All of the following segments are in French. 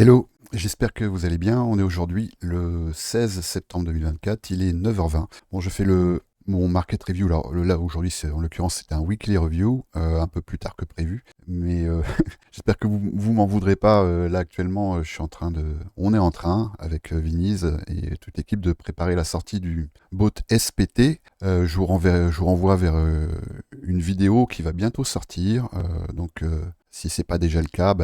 Hello, j'espère que vous allez bien. On est aujourd'hui le 16 septembre 2024, il est 9h20. Bon, je fais mon market review. Là aujourd'hui, en l'occurrence, c'est un weekly review, un peu plus tard que prévu. Mais j'espère que vous m'en voudrez pas. Là actuellement, on est en train avec Viniz et toute l'équipe de préparer la sortie du bot SPT. Je vous renvoie vers une vidéo qui va bientôt sortir. Si c'est pas déjà le cas,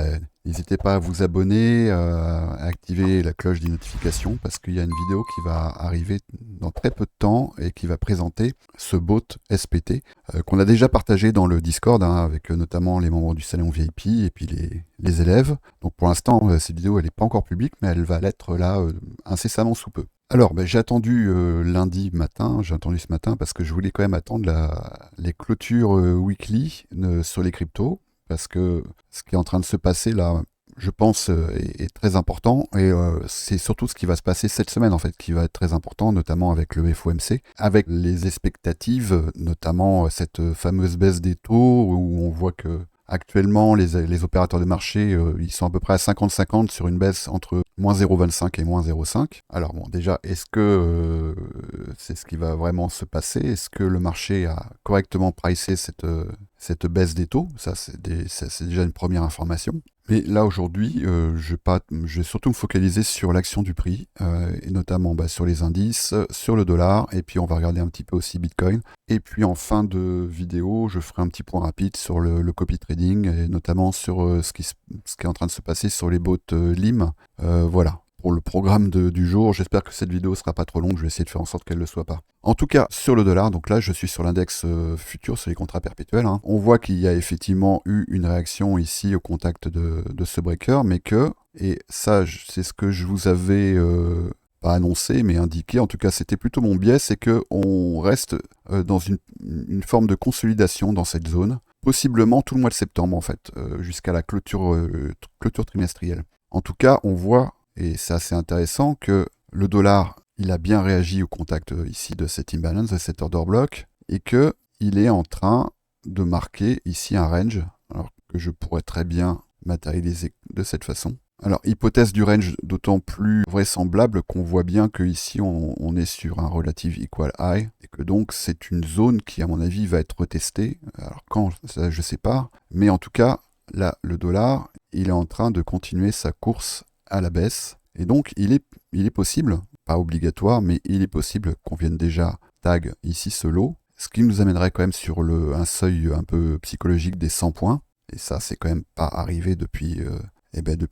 n'hésitez pas à vous abonner, à activer la cloche des notifications parce qu'il y a une vidéo qui va arriver dans très peu de temps et qui va présenter ce bot SPT qu'on a déjà partagé dans le Discord avec notamment les membres du salon VIP et puis les élèves. Donc pour l'instant, cette vidéo elle n'est pas encore publique, mais elle va l'être là incessamment sous peu. Alors, j'ai attendu lundi matin, j'ai attendu ce matin parce que je voulais quand même attendre les clôtures weekly sur les cryptos. Parce que ce qui est en train de se passer là, je pense, est très important. Et c'est surtout ce qui va se passer cette semaine, en fait, qui va être très important, notamment avec le FOMC, avec les expectatives, notamment cette fameuse baisse des taux, où on voit que actuellement, les opérateurs de marché, ils sont à peu près à 50-50 sur une baisse entre moins 0,25 et moins 0,5. Alors bon, déjà, est-ce que c'est ce qui va vraiment se passer? Est-ce que le marché a correctement pricé cette baisse des taux? Ça, c'est déjà une première information. Mais là, aujourd'hui, je vais surtout me focaliser sur l'action du prix, et notamment sur les indices, sur le dollar, et puis on va regarder un petit peu aussi Bitcoin. Et puis en fin de vidéo, je ferai un petit point rapide sur le copy trading, et notamment sur ce qui est en train de se passer sur les bots LIM. Voilà. Pour le programme du jour, j'espère que cette vidéo sera pas trop longue, je vais essayer de faire en sorte qu'elle ne le soit pas. En tout cas, sur le dollar, donc là je suis sur l'index futur, sur les contrats perpétuels, on voit qu'il y a effectivement eu une réaction ici au contact de ce breaker, mais et ça c'est ce que je vous avais pas annoncé, mais indiqué, en tout cas c'était plutôt mon biais, c'est qu'on reste dans une forme de consolidation dans cette zone, possiblement tout le mois de septembre en fait, jusqu'à la clôture trimestrielle. En tout cas, on voit, et c'est assez intéressant, que le dollar, il a bien réagi au contact ici de cet imbalance, de cet order block, et qu'il est en train de marquer ici un range, alors que je pourrais très bien matérialiser de cette façon. Alors, hypothèse du range d'autant plus vraisemblable qu'on voit bien qu'ici, on est sur un relative equal high, et que donc c'est une zone qui, à mon avis, va être retestée. Alors quand, ça, je sais pas, mais en tout cas, là, le dollar, il est en train de continuer sa course à la baisse. Et donc, il est possible, pas obligatoire, mais il est possible qu'on vienne déjà tag ici ce lot, ce qui nous amènerait quand même sur un seuil un peu psychologique des 100 points. Et ça, c'est quand même pas arrivé depuis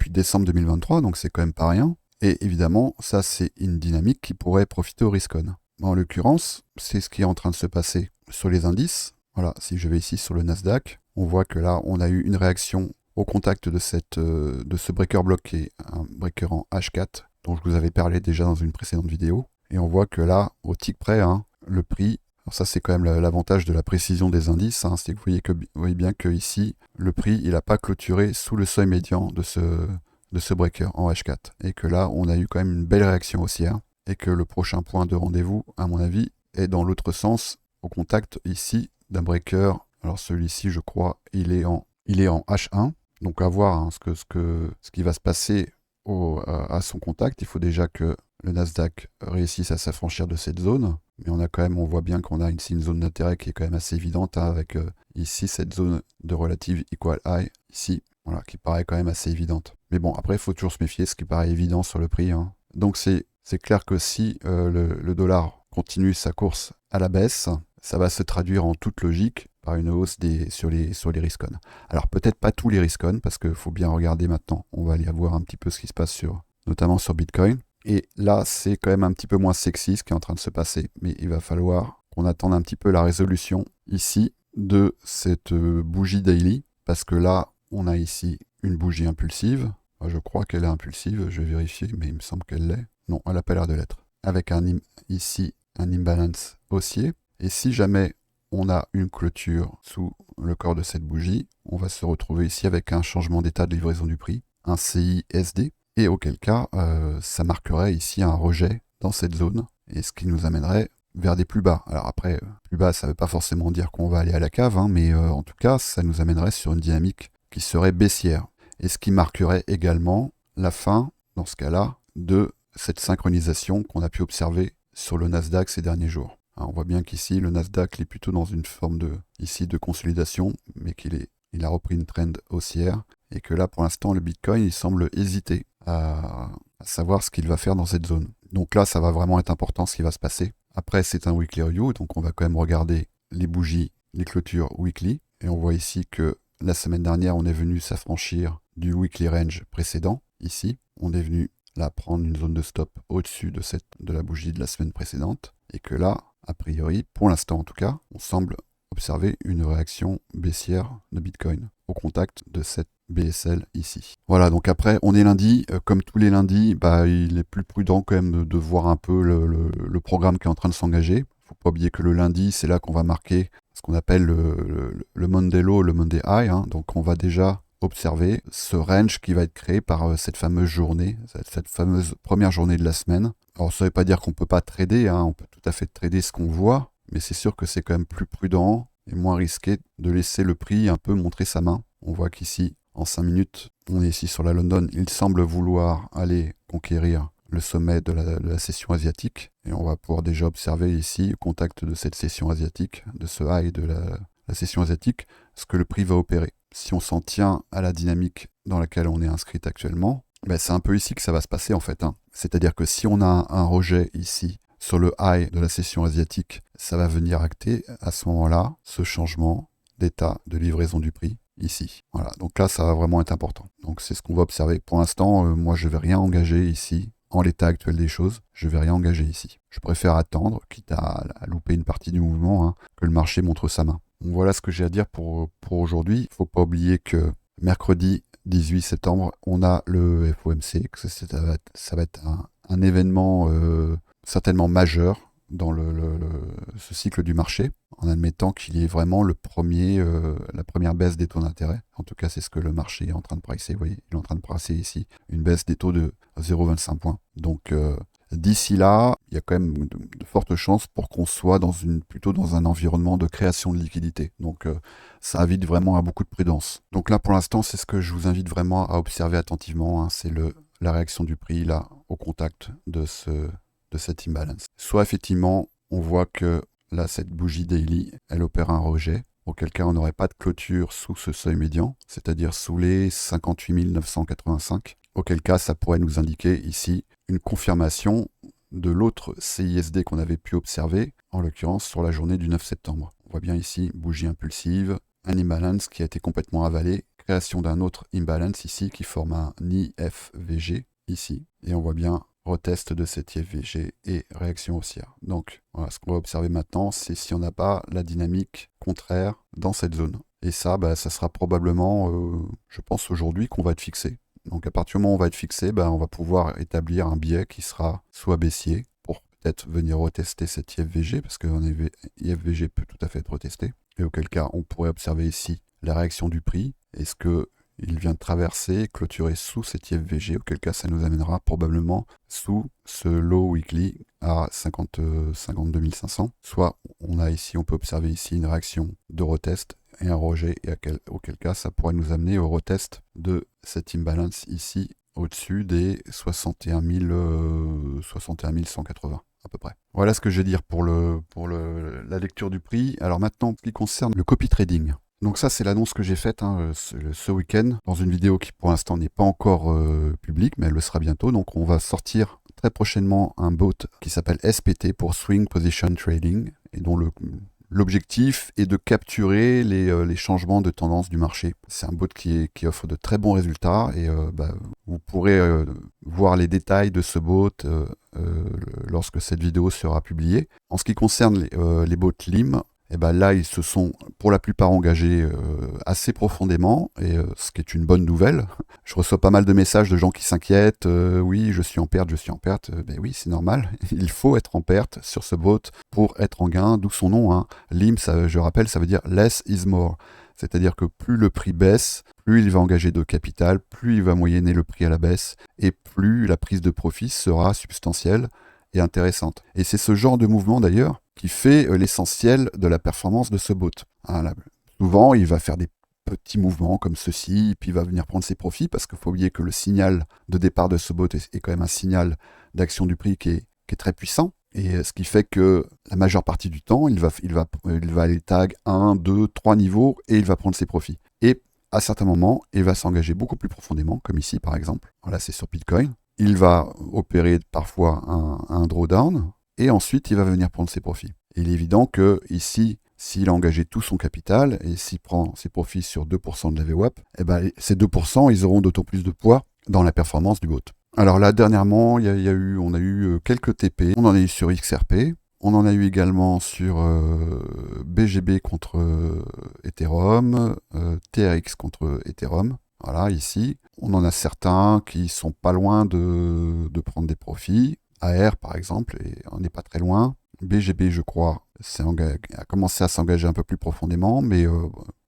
décembre 2023, donc c'est quand même pas rien. Et évidemment, ça, c'est une dynamique qui pourrait profiter au risk-on. En l'occurrence, c'est ce qui est en train de se passer sur les indices. Voilà, si je vais ici sur le Nasdaq, on voit que là, on a eu une réaction au contact de ce breaker block qui est un breaker en H4, dont je vous avais parlé déjà dans une précédente vidéo. Et on voit que là, au tick près, le prix, alors ça c'est quand même l'avantage de la précision des indices, c'est que vous voyez bien que ici, le prix, il n'a pas clôturé sous le seuil médian de ce breaker en H4. Et que là, on a eu quand même une belle réaction haussière. Et que le prochain point de rendez-vous, à mon avis, est dans l'autre sens, au contact ici d'un breaker. Alors celui-ci, je crois, il est en H1. Donc à voir ce qui va se passer à son contact. Il faut déjà que le Nasdaq réussisse à s'affranchir de cette zone. Mais on voit bien qu'on a ici une zone d'intérêt qui est quand même assez évidente, avec ici cette zone de relative equal high, ici, voilà, qui paraît quand même assez évidente. Mais bon, après, il faut toujours se méfier, ce qui paraît évident sur le prix. Donc c'est clair que si le dollar continue sa course à la baisse, ça va se traduire en toute logique par une hausse sur les risk-on. Alors peut-être pas tous les risk-on, parce qu'il faut bien regarder maintenant. On va aller voir un petit peu ce qui se passe notamment sur Bitcoin. Et là, c'est quand même un petit peu moins sexy ce qui est en train de se passer. Mais il va falloir qu'on attende un petit peu la résolution ici de cette bougie daily. Parce que là, on a ici une bougie impulsive. Je crois qu'elle est impulsive, je vais vérifier, mais il me semble qu'elle l'est. Non, elle n'a pas l'air de l'être. Avec ici un imbalance haussier. Et si jamais on a une clôture sous le corps de cette bougie, on va se retrouver ici avec un changement d'état de livraison du prix, un CISD, et auquel cas, ça marquerait ici un rejet dans cette zone, et ce qui nous amènerait vers des plus bas. Alors après, plus bas, ça ne veut pas forcément dire qu'on va aller à la cave, mais en tout cas, ça nous amènerait sur une dynamique qui serait baissière, et ce qui marquerait également la fin, dans ce cas-là, de cette synchronisation qu'on a pu observer sur le Nasdaq ces derniers jours. Alors, on voit bien qu'ici, le Nasdaq il est plutôt dans une forme de consolidation, mais il a repris une trend haussière, et que là, pour l'instant, le Bitcoin, il semble hésiter à savoir ce qu'il va faire dans cette zone. Donc là, ça va vraiment être important ce qui va se passer. Après, c'est un weekly review, donc on va quand même regarder les bougies, les clôtures weekly, et on voit ici que la semaine dernière, on est venu s'affranchir du weekly range précédent. Ici, on est venu là prendre une zone de stop au-dessus de la bougie de la semaine précédente, et que là, a priori, pour l'instant en tout cas, on semble observer une réaction baissière de Bitcoin au contact de cette BSL ici. Voilà, donc après, on est lundi. Comme tous les lundis, il est plus prudent quand même de voir un peu le programme qui est en train de s'engager. Il ne faut pas oublier que le lundi, c'est là qu'on va marquer ce qu'on appelle le Monday Low, le Monday High. Donc on va déjà observer ce range qui va être créé par cette fameuse journée, cette fameuse première journée de la semaine. Alors ça ne veut pas dire qu'on ne peut pas trader, on peut tout à fait trader ce qu'on voit, mais c'est sûr que c'est quand même plus prudent et moins risqué de laisser le prix un peu montrer sa main. On voit qu'ici, en 5 minutes, on est ici sur la London, il semble vouloir aller conquérir le sommet de la session asiatique, et on va pouvoir déjà observer ici, au contact de cette session asiatique, de ce high de la session asiatique, ce que le prix va opérer. Si on s'en tient à la dynamique dans laquelle on est inscrit actuellement, c'est un peu ici que ça va se passer en fait. C'est-à-dire que si on a un rejet ici sur le high de la session asiatique, ça va venir acter à ce moment-là ce changement d'état de livraison du prix ici. Voilà, donc là ça va vraiment être important. Donc c'est ce qu'on va observer. Pour l'instant, moi je ne vais rien engager ici. En l'état actuel des choses, je ne vais rien engager ici. Je préfère attendre, quitte à louper une partie du mouvement, que le marché montre sa main. Donc voilà ce que j'ai à dire pour aujourd'hui. Il ne faut pas oublier que mercredi 18 septembre, on a le FOMC. Ça va être un événement certainement majeur dans ce cycle du marché, en admettant qu'il y ait vraiment la première baisse des taux d'intérêt. En tout cas, c'est ce que le marché est en train de pricer. Vous voyez, il est en train de pricer ici une baisse des taux de 0,25 points. Donc d'ici là, il y a quand même de fortes chances pour qu'on soit plutôt dans un environnement de création de liquidité. Donc ça invite vraiment à beaucoup de prudence. Donc là, pour l'instant, c'est ce que je vous invite vraiment à observer attentivement. C'est la réaction du prix là au contact de cette imbalance. Soit effectivement, on voit que là, cette bougie daily, elle opère un rejet, auquel cas on n'aurait pas de clôture sous ce seuil médian, c'est-à-dire sous les 58 985, auquel cas ça pourrait nous indiquer ici une confirmation de l'autre CISD qu'on avait pu observer, en l'occurrence sur la journée du 9 septembre. On voit bien ici, bougie impulsive, un imbalance qui a été complètement avalé, création d'un autre imbalance ici qui forme un IFVG ici, et on voit bien retest de cet IFVG et réaction haussière. Donc voilà, ce qu'on va observer maintenant, c'est si on n'a pas la dynamique contraire dans cette zone. Et ça, ça sera probablement, je pense aujourd'hui, qu'on va être fixé. Donc à partir du moment où on va être fixé, on va pouvoir établir un biais qui sera soit baissier, pour peut-être venir retester cet IFVG, parce qu'un IFVG peut tout à fait être retesté, et auquel cas on pourrait observer ici la réaction du prix. Est-ce que il vient de traverser, clôturer sous cet IFVG, auquel cas ça nous amènera probablement sous ce low weekly à 52 500. Soit on peut observer ici une réaction de retest et un rejet, et auquel cas ça pourrait nous amener au retest de cette imbalance ici, au-dessus des 61 180 à peu près. Voilà ce que je vais dire pour la lecture du prix. Alors maintenant, ce qui concerne le copy trading. Donc ça, c'est l'annonce que j'ai faite ce week-end, dans une vidéo qui pour l'instant n'est pas encore publique, mais elle le sera bientôt. Donc on va sortir très prochainement un bot qui s'appelle SPT pour Swing Position Trading, et dont l'objectif est de capturer les changements de tendance du marché. C'est un bot qui offre de très bons résultats, et vous pourrez voir les détails de ce bot lorsque cette vidéo sera publiée. En ce qui concerne les bots LIM, là, ils se sont pour la plupart engagés assez profondément, et ce qui est une bonne nouvelle. Je reçois pas mal de messages de gens qui s'inquiètent. Oui, je suis en perte. Oui, c'est normal. Il faut être en perte sur ce bot pour être en gain, d'où son nom. LIM, je rappelle, ça veut dire less is more. C'est-à-dire que plus le prix baisse, plus il va engager de capital, plus il va moyenner le prix à la baisse, et plus la prise de profit sera substantielle et intéressante. Et c'est ce genre de mouvement d'ailleurs qui fait l'essentiel de la performance de ce bot. Souvent, il va faire des petits mouvements comme ceci, et puis il va venir prendre ses profits, parce qu'il faut oublier que le signal de départ de ce bot est quand même un signal d'action du prix qui est très puissant, et ce qui fait que la majeure partie du temps, il va aller tag 1, 2, 3 niveaux, et il va prendre ses profits. Et à certains moments, il va s'engager beaucoup plus profondément, comme ici par exemple. Voilà, c'est sur Bitcoin. Il va opérer parfois un drawdown, et ensuite il va venir prendre ses profits. Et il est évident que ici, s'il a engagé tout son capital, et s'il prend ses profits sur 2% de la VWAP, eh ben, ces 2%, ils auront d'autant plus de poids dans la performance du bot. Alors là, dernièrement, on a eu quelques TP, on en a eu sur XRP, on en a eu également sur BGB contre Ethereum, TRX contre Ethereum. Voilà, ici. On en a certains qui sont pas loin de prendre des profits. AR, par exemple, et on n'est pas très loin. BGB, je crois, a commencé à s'engager un peu plus profondément, mais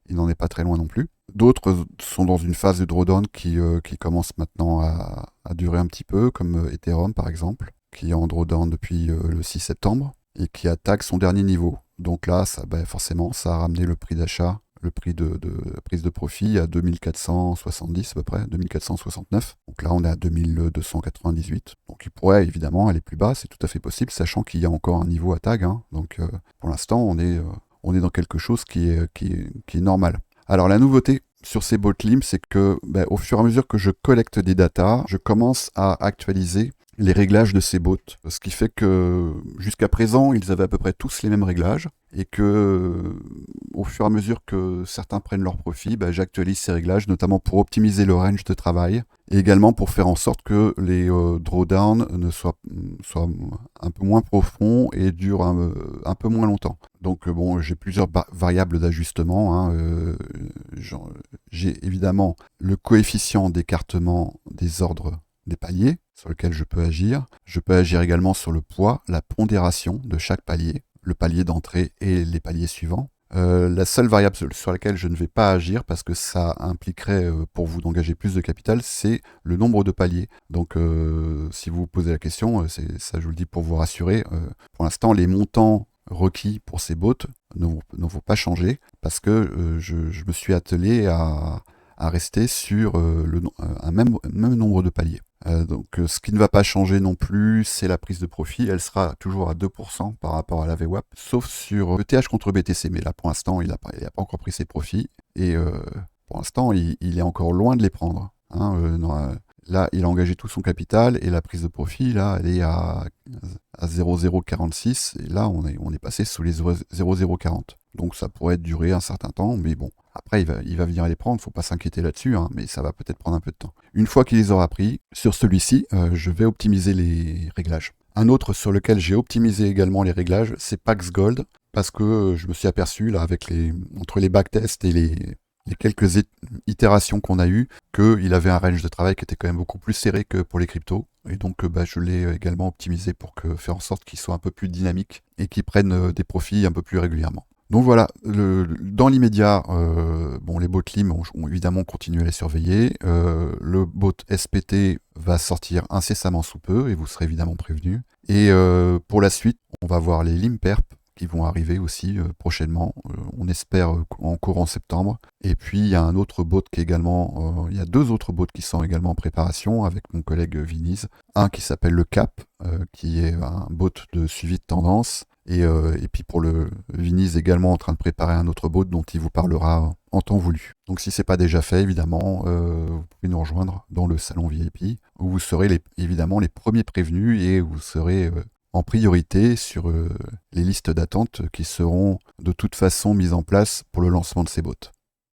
il n'en est pas très loin non plus. D'autres sont dans une phase de drawdown qui commence maintenant à durer un petit peu, comme Ethereum, par exemple, qui est en drawdown depuis le 6 septembre et qui attaque son dernier niveau. Donc là, forcément, ça a ramené le prix d'achat, le prix de prise de profit à 2470 à peu près, 2469. Donc là, on est à 2298. Donc il pourrait évidemment aller plus bas, c'est tout à fait possible, sachant qu'il y a encore un niveau à tag. Donc pour l'instant, on est dans quelque chose qui est normal. Alors la nouveauté sur ces botlims, c'est que au fur et à mesure que je collecte des datas, je commence à actualiser les réglages de ces bots. Ce qui fait que jusqu'à présent, ils avaient à peu près tous les mêmes réglages, et que au fur et à mesure que certains prennent leur profit, j'actualise ces réglages, notamment pour optimiser le range de travail, et également pour faire en sorte que les drawdowns soient un peu moins profonds et durent un peu moins longtemps. Donc j'ai plusieurs variables d'ajustement. J'ai évidemment le coefficient d'écartement des ordres des paliers sur lequel je peux agir. Je peux agir également sur le poids, la pondération de chaque palier, le palier d'entrée et les paliers suivants. La seule variable sur laquelle je ne vais pas agir, parce que ça impliquerait pour vous d'engager plus de capital, c'est le nombre de paliers. Donc si vous vous posez la question, ça je vous le dis pour vous rassurer, pour l'instant les montants requis pour ces bots ne vont pas changer, parce que je me suis attelé à rester sur un même nombre de paliers. Donc ce qui ne va pas changer non plus, c'est la prise de profit. Elle sera toujours à 2% par rapport à la VWAP, sauf sur ETH contre BTC. Mais là, pour l'instant, il n'a pas encore pris ses profits. Et pour l'instant, il est encore loin de les prendre. Là, il a engagé tout son capital, et la prise de profit, là, elle est à 0,046. Et là, on est passé sous les 0,040. Donc ça pourrait durer un certain temps, mais bon. Après, il va venir les prendre, il ne faut pas s'inquiéter là-dessus, mais ça va peut-être prendre un peu de temps. Une fois qu'il les aura pris, sur celui-ci, je vais optimiser les réglages. Un autre sur lequel j'ai optimisé également les réglages, c'est Pax Gold, parce que je me suis aperçu, là, entre les backtests et les quelques itérations qu'on a eues, qu'il avait un range de travail qui était quand même beaucoup plus serré que pour les cryptos. Et donc je l'ai également optimisé pour faire en sorte qu'il soit un peu plus dynamique et qu'il prenne des profits un peu plus régulièrement. Donc voilà, dans l'immédiat, les botlims ont évidemment continué à les surveiller. Le bot SPT va sortir incessamment sous peu, et vous serez évidemment prévenus. Et pour la suite, on va voir les limperp qui vont arriver aussi prochainement, on espère en courant septembre. Et puis il y a un autre bot qui est également, il y a deux autres bots qui sont également en préparation avec mon collègue Viniz. Un qui s'appelle le CAP, qui est un bot de suivi de tendance. Et puis pour le Viniz également en train de préparer un autre bot dont il vous parlera en temps voulu. Donc si ce n'est pas déjà fait, évidemment, vous pouvez nous rejoindre dans le salon VIP, où vous serez évidemment les premiers prévenus, et vous serez en priorité sur les listes d'attente qui seront de toute façon mises en place pour le lancement de ces bots.